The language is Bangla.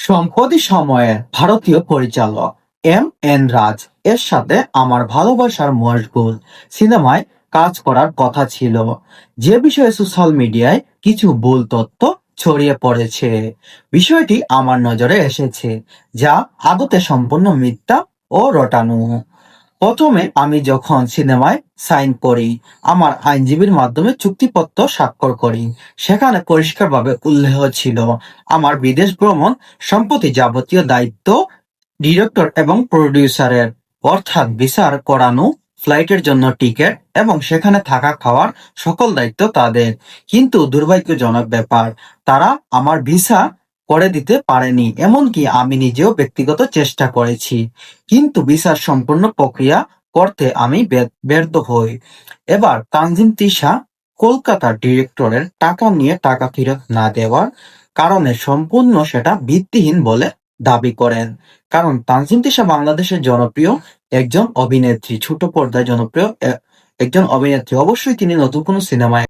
সম্প্রতি সময়ে ভারতীয় পরিচালক এম রাজ এর সাথে আমার ভালোবাসার মশগুল সিনেমায় কাজ করার কথা ছিল, যে বিষয়ে সোশ্যাল মিডিয়ায় কিছু ভুল তথ্য ছড়িয়ে পড়েছে। বিষয়টি আমার নজরে এসেছে, যা আদতে সম্পূর্ণ মিথ্যা ও রটানো। প্রথমে আমি যখন সিনেমায় সাইন করি, আমার আইনজীবীর মাধ্যমে চুক্তিপত্র স্বাক্ষর করি, সেখানে পরিষ্কারভাবে উল্লেখ ছিল আমার বিদেশ ভ্রমণ সম্পত্তি যাবতীয় দায়িত্ব ডিরেক্টর এবং প্রডিউসারের, অর্থাৎ বিচার করানো, ফ্লাইটের জন্য টিকিট এবং সেখানে থাকা খাওয়ার সকল দায়িত্ব তাদের। কিন্তু দুর্ভাগ্যজনক ব্যাপার, তারা আমার ভিসা করে দিতে পারেনি, এমনকি আমি নিজেও ব্যক্তিগত চেষ্টা করেছি, কিন্তু ভিসার সম্পূর্ণ প্রক্রিয়া করতে আমি ব্যর্থ হই। এবার তানজিম তিশা কলকাতার ডিরেক্টরের টাকা নিয়ে টাকা ফেরত না দেওয়ার কারণে সম্পূর্ণ সেটা ভিত্তিহীন বলে দাবি করেন। কারণ তানজিম তিশা বাংলাদেশের জনপ্রিয় একজন অভিনেত্রী, ছোট পর্দায় জনপ্রিয় একজন অভিনেত্রী। অবশ্যই তিনি নতুন কোনো সিনেমায়